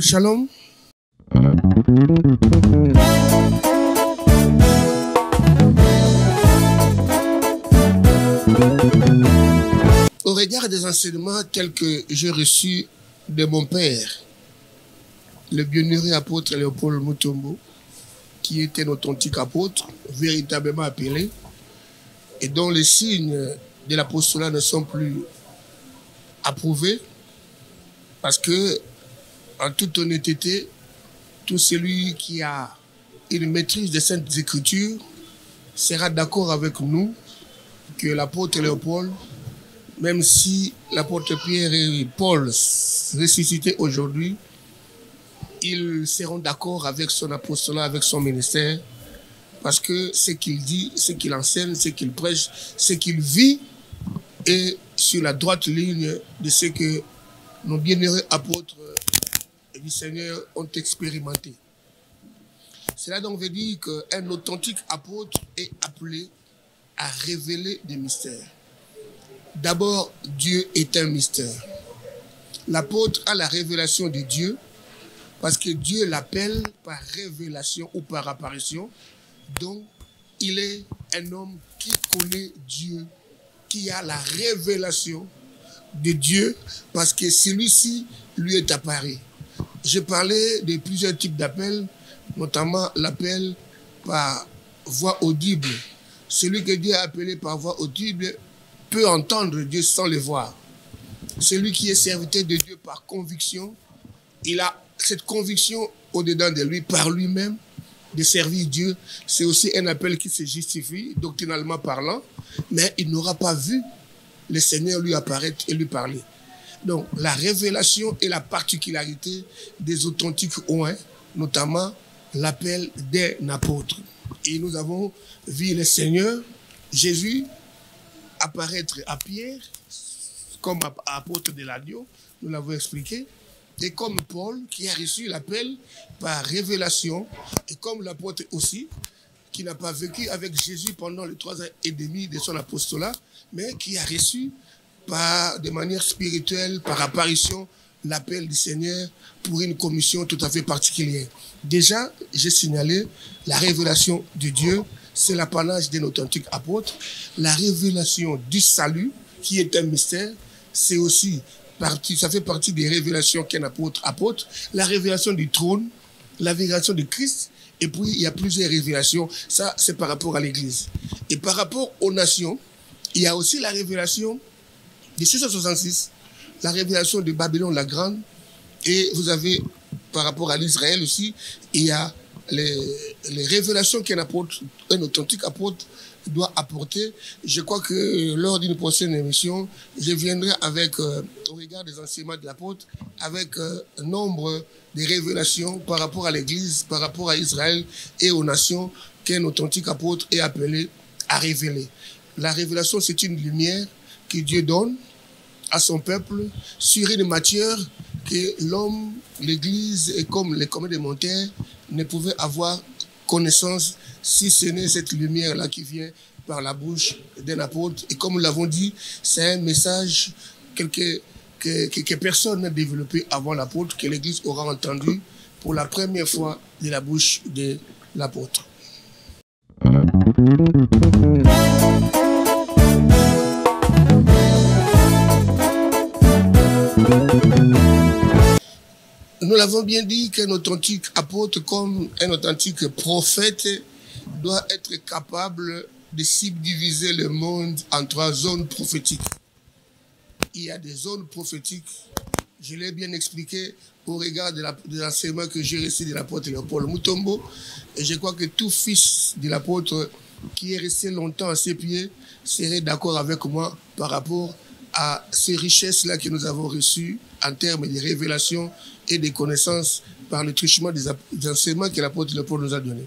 Shalom. Au regard des enseignements tels que j'ai reçus de mon père, le bienheureux apôtre Léopold Mutombo, qui était un authentique apôtre, véritablement appelé, et dont les signes de l'apostolat ne sont plus approuvés, parce que, en toute honnêteté, tout celui qui a une maîtrise des Saintes Écritures sera d'accord avec nous que l'apôtre Léopold, même si l'apôtre Pierre et Paul ressuscités aujourd'hui, ils seront d'accord avec son apostolat, avec son ministère, parce que ce qu'il dit, ce qu'il enseigne, ce qu'il prêche, ce qu'il vit est sur la droite ligne de ce que nos bienheureux apôtres du Seigneur ont expérimenté. Cela donc veut dire qu'un authentique apôtre est appelé à révéler des mystères. D'abord, Dieu est un mystère. L'apôtre a la révélation de Dieu parce que Dieu l'appelle par révélation ou par apparition. Donc, il est un homme qui connaît Dieu, qui a la révélation de Dieu parce que celui-ci lui est apparu. Je parlais de plusieurs types d'appels, notamment l'appel par voix audible. Celui que Dieu a appelé par voix audible peut entendre Dieu sans le voir. Celui qui est serviteur de Dieu par conviction, il a cette conviction au-dedans de lui, par lui-même, de servir Dieu. C'est aussi un appel qui se justifie, doctrinalement parlant, mais il n'aura pas vu le Seigneur lui apparaître et lui parler. Donc, la révélation est la particularité des authentiques oins, notamment l'appel d'un apôtre. Et nous avons vu le Seigneur, Jésus, apparaître à Pierre, comme apôtre de l'agneau, nous l'avons expliqué, et comme Paul, qui a reçu l'appel par révélation, et comme l'apôtre aussi, qui n'a pas vécu avec Jésus pendant les 3 ans et demi de son apostolat, mais qui a reçu de manière spirituelle, par apparition, l'appel du Seigneur pour une commission tout à fait particulière. Déjà, j'ai signalé la révélation de Dieu, c'est l'apanage d'un authentique apôtre. La révélation du salut, qui est un mystère, c'est aussi ça fait partie des révélations qu'un apôtre apporte. La révélation du trône, la révélation de Christ, et puis il y a plusieurs révélations. Ça, c'est par rapport à l'Église. Et par rapport aux nations, il y a aussi la révélation de 666, la révélation de Babylone la Grande, et vous avez, par rapport à l'Israël aussi, il y a les révélations qu'un apôtre, un authentique apôtre, doit apporter. Je crois que lors d'une prochaine émission, je viendrai avec, au regard des enseignements de l'apôtre, avec nombre de révélations par rapport à l'Église, par rapport à Israël et aux nations qu'un authentique apôtre est appelé à révéler. La révélation, c'est une lumière que Dieu donne à son peuple sur une matière que l'homme, l'Église et comme les commandementaires ne pouvaient avoir connaissance si ce n'est cette lumière-là qui vient par la bouche d'un apôtre. Et comme nous l'avons dit, c'est un message que personne n'a développé avant l'apôtre, que l'Église aura entendu pour la première fois de la bouche de l'apôtre. Nous l'avons bien dit qu'un authentique apôtre comme un authentique prophète doit être capable de subdiviser le monde en 3 zones prophétiques. Il y a des zones prophétiques, je l'ai bien expliqué au regard de l'enseignement que j'ai reçu de l'apôtre Léopold Mutombo, et je crois que tout fils de l'apôtre qui est resté longtemps à ses pieds serait d'accord avec moi par rapport à ces richesses-là que nous avons reçues en termes de révélations et de connaissances par le truchement des enseignements que l'apôtre Léopold nous a donnés.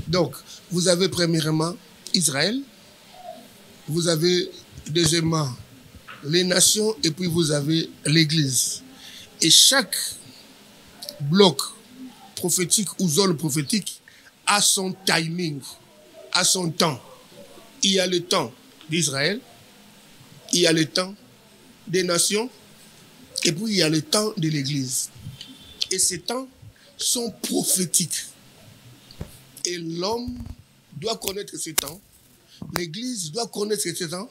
Donc, vous avez premièrement Israël, vous avez deuxièmement les nations et puis vous avez l'Église. Et chaque bloc prophétique ou zone prophétique a son timing, a son temps. Il y a le temps d'Israël, il y a le temps des nations, et puis il y a le temps de l'Église. Et ces temps sont prophétiques. Et l'homme doit connaître ces temps. L'Église doit connaître ces temps.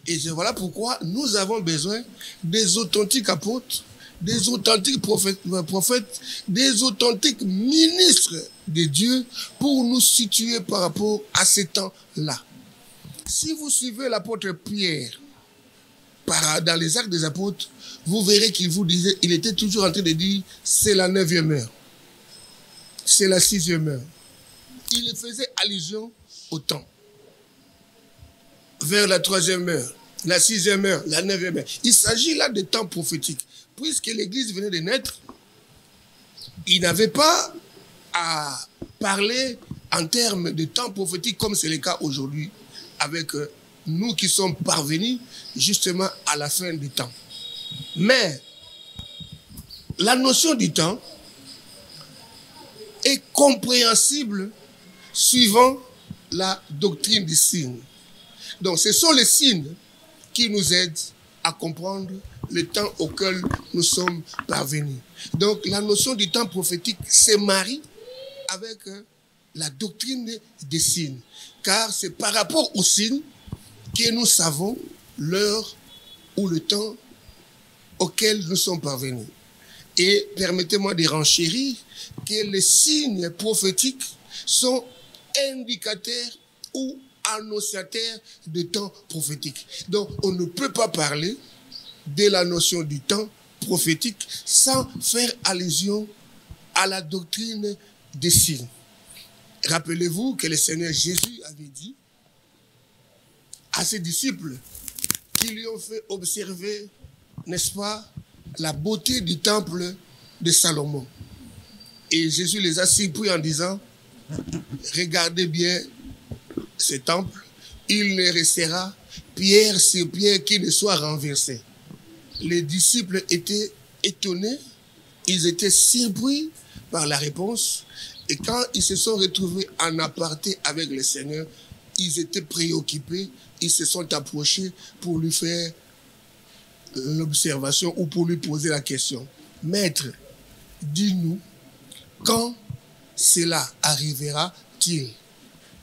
Et voilà pourquoi nous avons besoin des authentiques apôtres, des authentiques prophètes, des authentiques ministres de Dieu pour nous situer par rapport à ces temps-là. Si vous suivez l'apôtre Pierre dans les Actes des Apôtres, vous verrez qu'il vous disait, il était toujours en train de dire, c'est la 9e heure, c'est la 6e heure. Il faisait allusion au temps. Vers la 3e heure, la 6e heure, la 9e heure. Il s'agit là de temps prophétiques. Puisque l'Église venait de naître, il n'avait pas à parler en termes de temps prophétique comme c'est le cas aujourd'hui avec nous qui sommes parvenus justement à la fin du temps. Mais la notion du temps est compréhensible suivant la doctrine des signes. Donc, ce sont les signes qui nous aident à comprendre le temps auquel nous sommes parvenus. Donc, la notion du temps prophétique se marie avec la doctrine des signes. Car c'est par rapport aux signes que nous savons l'heure ou le temps auquel nous sommes parvenus. Et permettez-moi de renchérir que les signes prophétiques sont indicateurs ou annonciateurs de temps prophétique. Donc, on ne peut pas parler de la notion du temps prophétique sans faire allusion à la doctrine des signes. Rappelez-vous que le Seigneur Jésus avait dit à ses disciples qui lui ont fait observer, n'est-ce pas, la beauté du temple de Salomon. Et Jésus les a surpris en disant, regardez bien ce temple, il ne restera pierre sur pierre qui ne soit renversé. Les disciples étaient étonnés, ils étaient surpris par la réponse. Et quand ils se sont retrouvés en aparté avec le Seigneur, ils étaient préoccupés, ils se sont approchés pour lui faire l'observation ou pour lui poser la question. Maître, dis-nous, quand cela arrivera-t-il?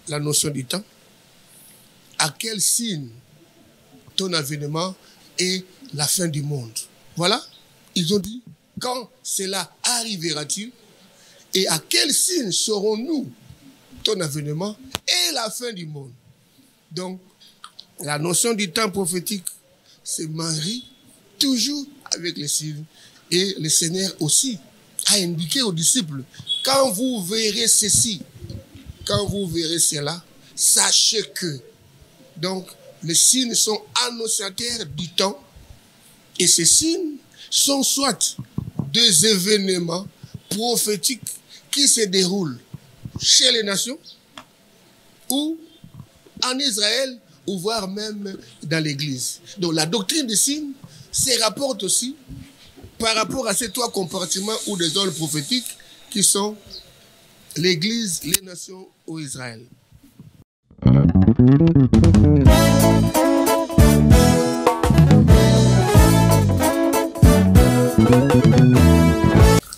La notion du temps. À quel signe ton avènement est la fin du monde? Voilà, ils ont dit, quand cela arrivera-t-il? Et à quel signe serons-nous ton avènement et la fin du monde? Donc, la notion du temps prophétique se marie toujours avec les signes. Et le Seigneur aussi a indiqué aux disciples, quand vous verrez ceci, quand vous verrez cela, sachez que. Donc, les signes sont annonciateurs du temps. Et ces signes sont soit des événements prophétiques qui se déroulent chez les nations, ou en Israël, ou voire même dans l'Église. Donc la doctrine des signes se rapporte aussi par rapport à ces trois compartiments ou des zones prophétiques qui sont l'Église, les nations ou Israël.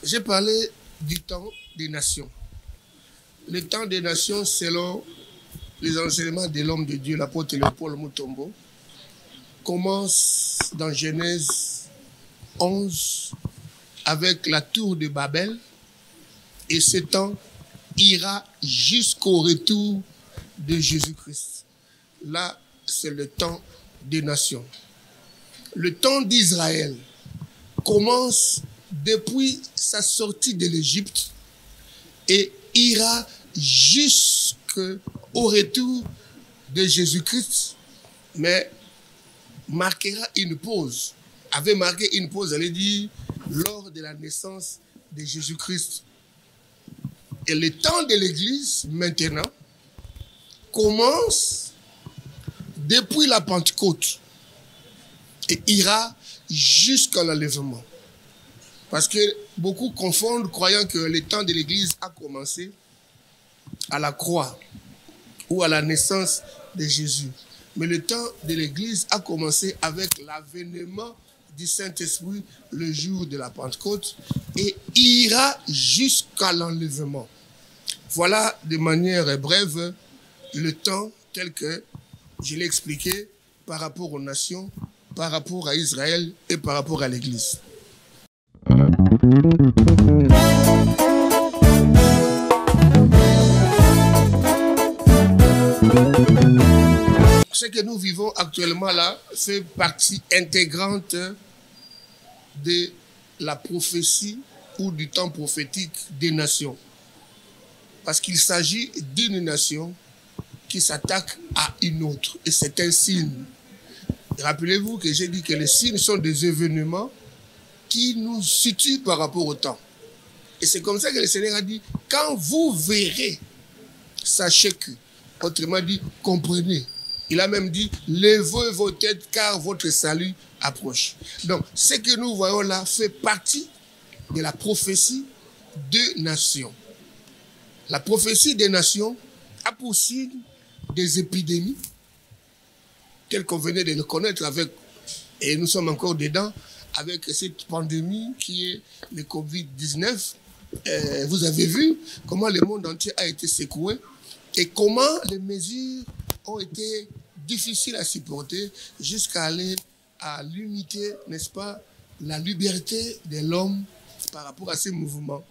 J'ai parlé du temps des nations. Le temps des nations, selon les enseignements de l'homme de Dieu, l'apôtre Léopold Mutombo, commence dans Genèse 11 avec la tour de Babel, et ce temps ira jusqu'au retour de Jésus-Christ. Là, c'est le temps des nations. Le temps d'Israël commence depuis sa sortie de l'Égypte et ira jusqu'au retour de Jésus-Christ, mais marquera une pause. Avait marqué une pause, elle dit, lors de la naissance de Jésus-Christ. Et le temps de l'Église, maintenant, commence depuis la Pentecôte et ira jusqu'à l'enlèvement. Parce que beaucoup confondent, croyant que le temps de l'Église a commencé à la croix ou à la naissance de Jésus. Mais le temps de l'Église a commencé avec l'avènement du Saint-Esprit le jour de la Pentecôte et ira jusqu'à l'enlèvement. Voilà de manière brève le temps tel que je l'ai expliqué par rapport aux nations, par rapport à Israël et par rapport à l'Église. Ce que nous vivons actuellement là fait partie intégrante de la prophétie ou du temps prophétique des nations. Parce qu'il s'agit d'une nation qui s'attaque à une autre. Et c'est un signe. Rappelez-vous que j'ai dit que les signes sont des événements qui nous situent par rapport au temps. Et c'est comme ça que le Seigneur a dit, quand vous verrez, sachez que, autrement dit, comprenez. Il a même dit, levez vos têtes car votre salut approche. Donc, ce que nous voyons là fait partie de la prophétie des nations. La prophétie des nations a pour signe des épidémies, telles qu'on venait de le connaître avec, et nous sommes encore dedans, avec cette pandémie qui est le Covid-19. Vous avez vu comment le monde entier a été secoué et comment les mesures ont été difficiles à supporter jusqu'à aller à limiter, n'est-ce pas, la liberté de l'homme par rapport à ces mouvements.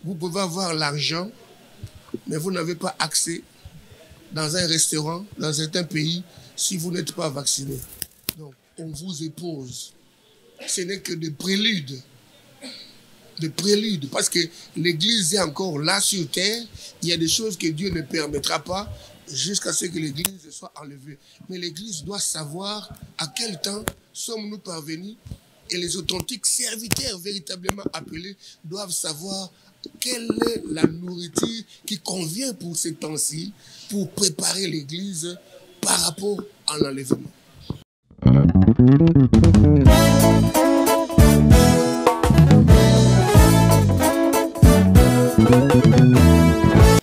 Vous pouvez avoir l'argent, mais vous n'avez pas accès dans un restaurant, dans certains pays, si vous n'êtes pas vacciné. Donc, on vous épouse. Ce n'est que des préludes. Des préludes. Parce que l'Église est encore là sur terre. Il y a des choses que Dieu ne permettra pas jusqu'à ce que l'Église soit enlevée. Mais l'Église doit savoir à quel temps sommes-nous parvenus. Et les authentiques serviteurs véritablement appelés doivent savoir quelle est la nourriture qui convient pour ces temps-ci, pour préparer l'Église par rapport à l'enlèvement.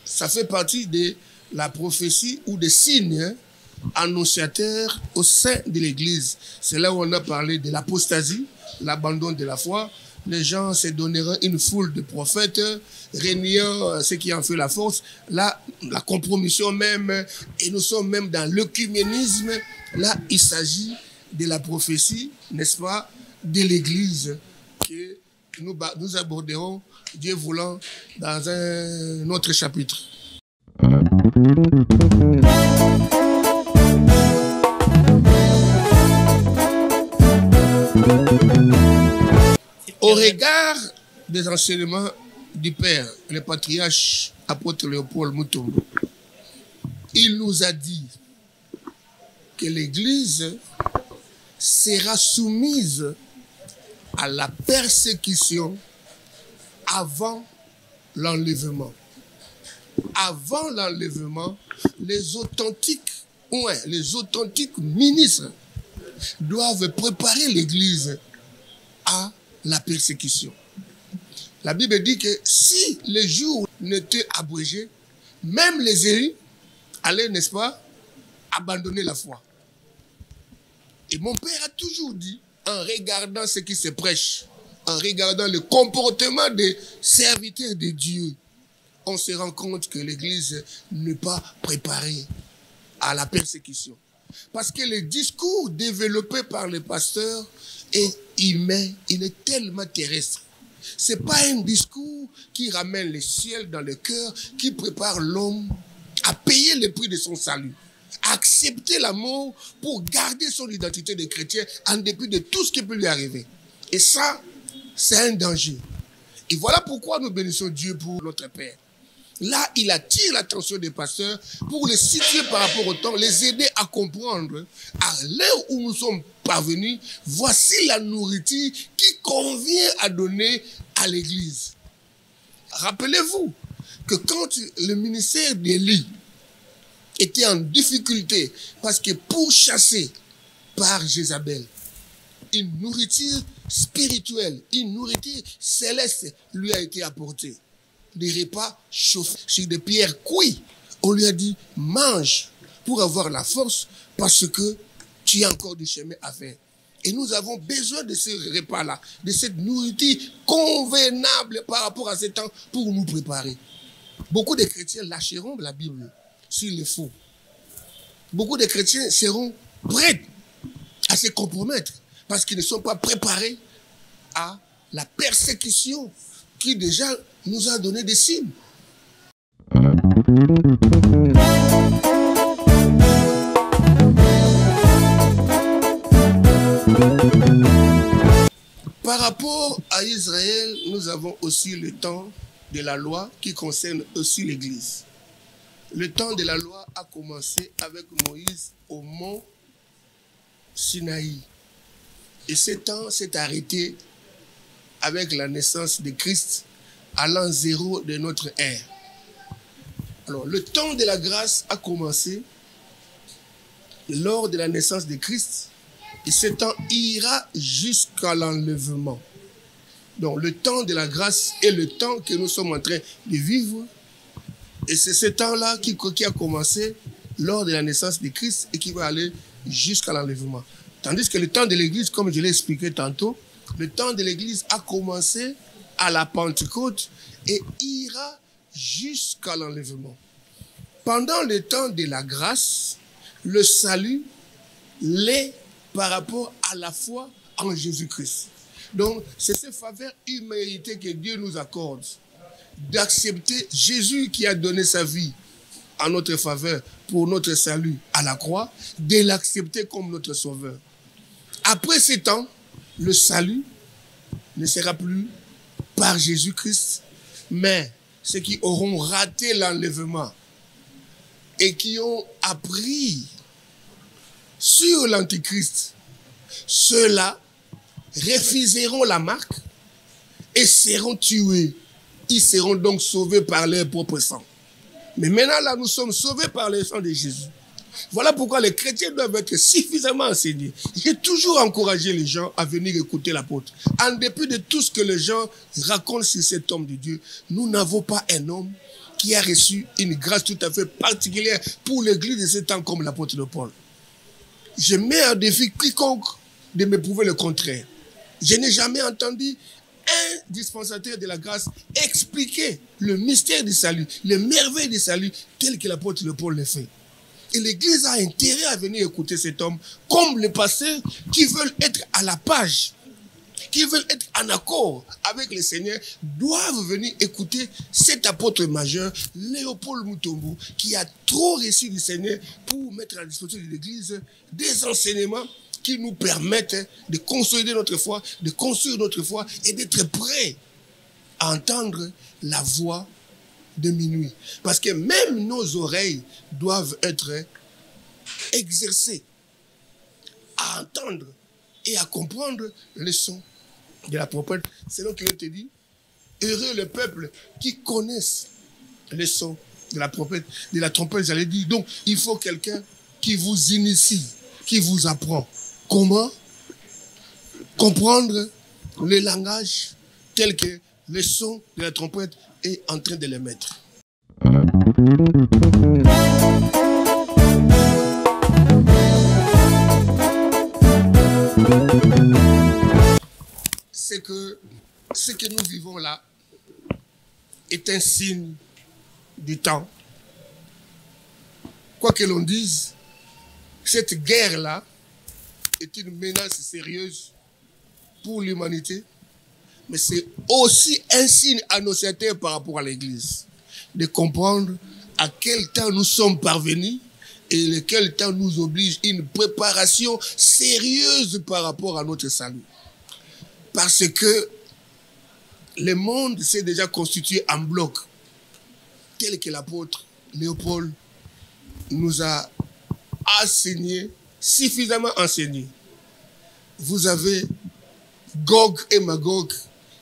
Ça fait partie de la prophétie ou des signes annonciateurs au sein de l'Église. C'est là où on a parlé de l'apostasie, l'abandon de la foi. Les gens se donneront une foule de prophètes, régnant ce qui en fait la force, là, la compromission même, et nous sommes même dans l'œcuménisme. Là, il s'agit de la prophétie, n'est-ce pas, de l'Église, que nous aborderons, Dieu voulant, dans un autre chapitre. Au regard des enseignements du Père, le patriarche apôtre Léopold Mutombo, il nous a dit que l'Église sera soumise à la persécution avant l'enlèvement. Avant l'enlèvement, les authentiques ministres doivent préparer l'Église à la persécution. La Bible dit que si les jours n'étaient abrégés, même les élus allaient, n'est-ce pas, abandonner la foi. Et mon père a toujours dit, en regardant ce qui se prêche, en regardant le comportement des serviteurs de Dieu, on se rend compte que l'Église n'est pas préparée à la persécution. Parce que le discours développé par les pasteurs est humain, il est tellement terrestre. Ce n'est pas un discours qui ramène le ciel dans le cœur, qui prépare l'homme à payer le prix de son salut, à accepter la mort pour garder son identité de chrétien en dépit de tout ce qui peut lui arriver. Et ça, c'est un danger. Et voilà pourquoi nous bénissons Dieu pour notre Père. Là, il attire l'attention des pasteurs pour les situer par rapport au temps, les aider à comprendre, à l'heure où nous sommes parvenus, voici la nourriture qui convient à donner à l'Église. Rappelez-vous que quand le ministère d'Élie était en difficulté, parce que pour chasser par Jézabel, une nourriture spirituelle, une nourriture céleste lui a été apportée. Des repas chauffés sur des pierres cuites. On lui a dit, mange pour avoir la force parce que tu as encore du chemin à faire. Et nous avons besoin de ce repas-là, de cette nourriture convenable par rapport à ce temps pour nous préparer. Beaucoup de chrétiens lâcheront la Bible s'il le faut. Beaucoup de chrétiens seront prêts à se compromettre parce qu'ils ne sont pas préparés à la persécution qui déjà nous a donné des signes. Par rapport à Israël, nous avons aussi le temps de la loi qui concerne aussi l'Église. Le temps de la loi a commencé avec Moïse au mont Sinaï. Et ce temps s'est arrêté avec la naissance de Christ à l'an 0 de notre ère. Alors, le temps de la grâce a commencé lors de la naissance de Christ et ce temps ira jusqu'à l'enlèvement. Donc, le temps de la grâce est le temps que nous sommes en train de vivre et c'est ce temps-là qui a commencé lors de la naissance de Christ et qui va aller jusqu'à l'enlèvement. Tandis que le temps de l'Église, comme je l'ai expliqué tantôt, le temps de l'Église a commencé à la Pentecôte et ira jusqu'à l'enlèvement. Pendant le temps de la grâce, le salut l'est par rapport à la foi en Jésus-Christ. Donc, c'est cette faveur imméritée que Dieu nous accorde, d'accepter Jésus qui a donné sa vie en notre faveur pour notre salut à la croix, de l'accepter comme notre sauveur. Après ce temps, le salut ne sera plus par Jésus-Christ, mais ceux qui auront raté l'enlèvement et qui ont appris sur l'Antichrist, ceux-là refuseront la marque et seront tués. Ils seront donc sauvés par leur propre sang. Mais maintenant, là, nous sommes sauvés par le sang de Jésus. Voilà pourquoi les chrétiens doivent être suffisamment enseignés. J'ai toujours encouragé les gens à venir écouter l'apôtre. En dépit de tout ce que les gens racontent sur cet homme de Dieu, nous n'avons pas un homme qui a reçu une grâce tout à fait particulière pour l'église de ce temps comme l'apôtre de Paul. Je mets à défi quiconque de me prouver le contraire. Je n'ai jamais entendu un dispensateur de la grâce expliquer le mystère du salut, les merveilles du salut, tel que l'apôtre de Paul le fait. Et l'Église a intérêt à venir écouter cet homme, comme les pasteurs qui veulent être à la page, qui veulent être en accord avec le Seigneur, doivent venir écouter cet apôtre majeur, Léopold Mutombo, qui a trop reçu du Seigneur pour mettre à la disposition de l'Église des enseignements qui nous permettent de consolider notre foi, de construire notre foi et d'être prêts à entendre la voix de minuit. Parce que même nos oreilles doivent être exercées à entendre et à comprendre le son de la trompette. C'est donc qu'il te dit, heureux le peuple qui connaissent le son de la trompette, j'allais dire. Donc, il faut quelqu'un qui vous initie, qui vous apprend comment comprendre le langage tel que le son de la trompette est en train de les mettre. C'est que ce que nous vivons là est un signe du temps. Quoi que l'on dise, cette guerre-là est une menace sérieuse pour l'humanité, mais c'est aussi un signe annonciateur par rapport à l'Église, de comprendre à quel temps nous sommes parvenus et lequel temps nous oblige une préparation sérieuse par rapport à notre salut. Parce que le monde s'est déjà constitué en bloc, tel que l'apôtre Léopold nous a enseigné, suffisamment enseigné. Vous avez Gog et Magog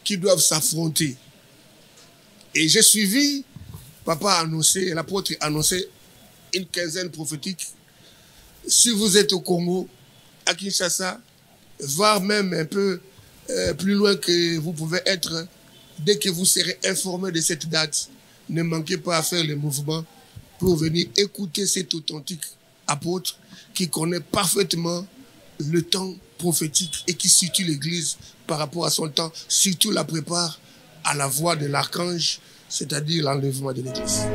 qui doivent s'affronter. Et j'ai suivi, papa a annoncé, l'apôtre a annoncé une quinzaine prophétique. Si vous êtes au Congo, à Kinshasa, voire même un peu plus loin que vous pouvez être, dès que vous serez informé de cette date, ne manquez pas à faire le mouvement pour venir écouter cet authentique apôtre qui connaît parfaitement le temps prophétique et qui situe l'Église par rapport à son temps, surtout la prépare à la voix de l'archange, c'est-à-dire l'enlèvement de l'Église.